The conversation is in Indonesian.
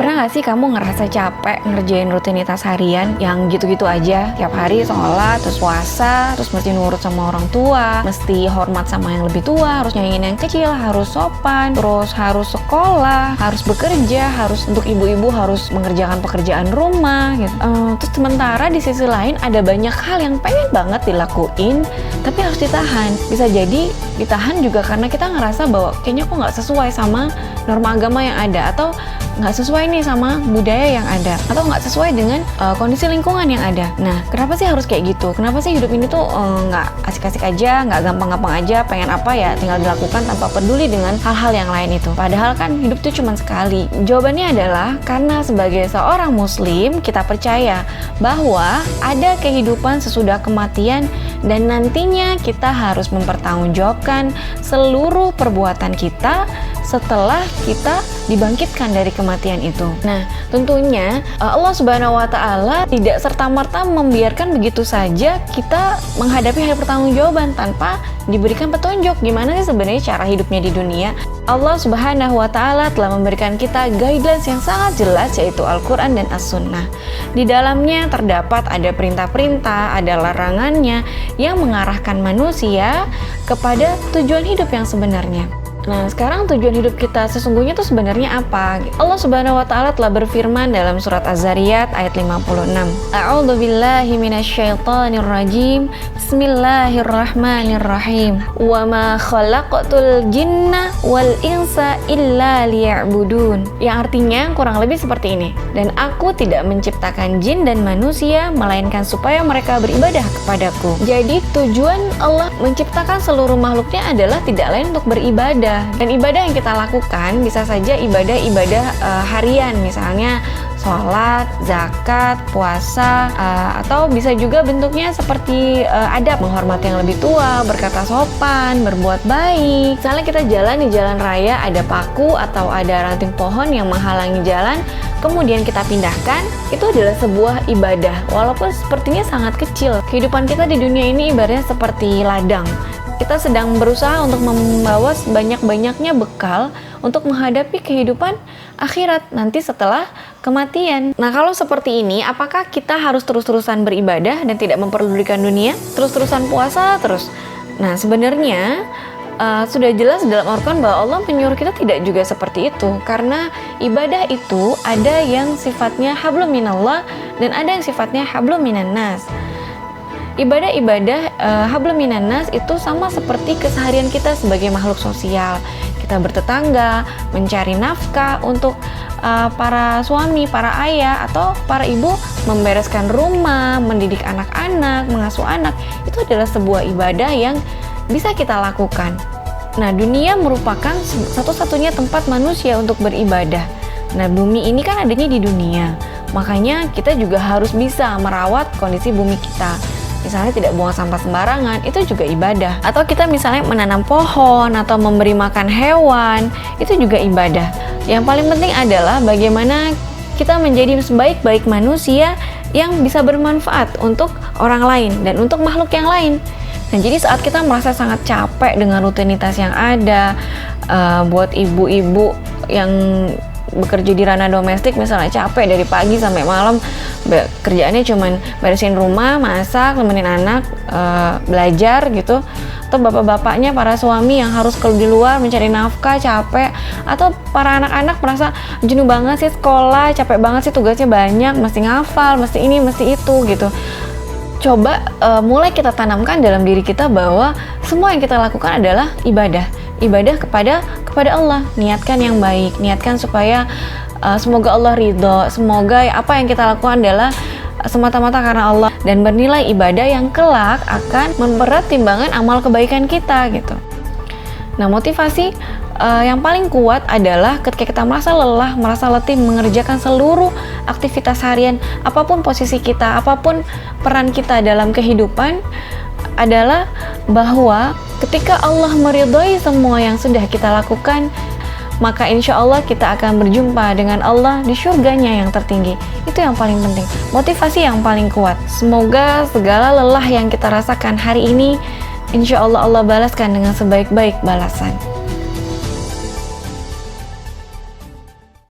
Pernah gak sih kamu ngerasa capek ngerjain rutinitas harian yang gitu-gitu aja? Tiap hari sholat, terus puasa, terus mesti nurut sama orang tua, mesti hormat sama yang lebih tua, harus nyanyiin yang kecil, harus sopan, terus harus sekolah, harus bekerja, harus untuk ibu-ibu harus mengerjakan pekerjaan rumah gitu. Terus sementara di sisi lain ada banyak hal yang pengen banget dilakuin, tapi harus ditahan. Bisa jadi ditahan juga karena kita ngerasa bahwa kayaknya kok nggak sesuai sama norma agama yang ada, atau nggak sesuai nih sama budaya yang ada, atau nggak sesuai dengan kondisi lingkungan yang ada. Nah, kenapa sih harus kayak gitu? Kenapa sih hidup ini tuh nggak asik-asik aja, nggak gampang-gampang aja, pengen apa ya tinggal dilakukan tanpa peduli dengan hal-hal yang lain itu? Padahal kan hidup tuh cuma sekali. Jawabannya adalah karena sebagai seorang muslim, kita percaya bahwa ada kehidupan sesudah kematian dan nantinya kita harus mempertanggungjawabkan seluruh perbuatan kita setelah kita dibangkitkan dari kematian itu. Nah, tentunya Allah Subhanahu wa Ta'ala tidak serta-merta membiarkan begitu saja kita menghadapi hari pertanggungjawaban tanpa diberikan petunjuk gimana sih sebenarnya cara hidupnya di dunia. Allah Subhanahu wa Ta'ala telah memberikan kita guidelines yang sangat jelas, yaitu Al-Quran dan As-Sunnah. Di dalamnya terdapat ada perintah-perintah, ada larangannya yang mengarahkan manusia kepada tujuan hidup yang sebenarnya. Nah, sekarang tujuan hidup kita sesungguhnya itu sebenarnya apa? Allah Subhanahu wa Ta'ala telah berfirman dalam surat Az-Zariyat ayat 56. A'udzu billahi minasyaitonir rajim. Bismillahirrahmanirrahim. Wa ma khalaqtul jinna wal insa illa liya'budun. Yang artinya kurang lebih seperti ini. Dan aku tidak menciptakan jin dan manusia melainkan supaya mereka beribadah kepadaku. Jadi tujuan Allah menciptakan seluruh makhluknya adalah tidak lain untuk beribadah. Dan ibadah yang kita lakukan bisa saja ibadah-ibadah harian, misalnya sholat, zakat, puasa, atau bisa juga bentuknya seperti adab, menghormati yang lebih tua, berkata sopan, berbuat baik. Misalnya kita jalan di jalan raya, ada paku atau ada ranting pohon yang menghalangi jalan, kemudian kita pindahkan, itu adalah sebuah ibadah, walaupun sepertinya sangat kecil. Kehidupan kita di dunia ini ibaratnya seperti ladang. Kita sedang berusaha untuk membawa sebanyak-banyaknya bekal untuk menghadapi kehidupan akhirat nanti setelah kematian. Nah, kalau seperti ini, apakah kita harus terus-terusan beribadah dan tidak memperdulikan dunia? Terus-terusan puasa terus? Nah, sebenarnya sudah jelas dalam Al-Quran bahwa Allah menyuruh kita tidak juga seperti itu, karena ibadah itu ada yang sifatnya hablum minallah dan ada yang sifatnya hablum minannas. Ibadah-ibadah hablum minannas itu sama seperti keseharian kita sebagai makhluk sosial. Kita bertetangga, mencari nafkah untuk para suami, para ayah, atau para ibu membereskan rumah, mendidik anak-anak, mengasuh anak. Itu adalah sebuah ibadah yang bisa kita lakukan. Nah, dunia merupakan satu-satunya tempat manusia untuk beribadah. Nah, bumi ini kan adanya di dunia. Makanya kita juga harus bisa merawat kondisi bumi kita. Misalnya tidak buang sampah sembarangan, itu juga ibadah. Atau kita misalnya menanam pohon atau memberi makan hewan, itu juga ibadah. Yang paling penting adalah bagaimana kita menjadi sebaik-baik manusia yang bisa bermanfaat untuk orang lain dan untuk makhluk yang lain. Nah, jadi saat kita merasa sangat capek dengan rutinitas yang ada, buat ibu-ibu yang bekerja di ranah domestik misalnya capek dari pagi sampai malam, kerjaannya cuman beresin rumah, masak, nemenin anak, belajar gitu, atau bapak-bapaknya, para suami yang harus keluar di luar mencari nafkah, capek, atau para anak-anak merasa jenuh banget sih sekolah, capek banget sih tugasnya banyak, mesti ngafal, mesti ini, mesti itu gitu. Coba mulai kita tanamkan dalam diri kita bahwa semua yang kita lakukan adalah ibadah kepada Allah. Niatkan yang baik, niatkan supaya semoga Allah ridho, semoga apa yang kita lakukan adalah semata-mata karena Allah dan bernilai ibadah yang kelak akan memberat timbangan amal kebaikan kita gitu. Nah, motivasi yang paling kuat adalah ketika kita merasa lelah, merasa letih mengerjakan seluruh aktivitas harian, apapun posisi kita, apapun peran kita dalam kehidupan, adalah bahwa ketika Allah meridhoi semua yang sudah kita lakukan, maka insya Allah kita akan berjumpa dengan Allah di surganya yang tertinggi. Itu yang paling penting, motivasi yang paling kuat. Semoga segala lelah yang kita rasakan hari ini, insya Allah Allah balaskan dengan sebaik-baik balasan.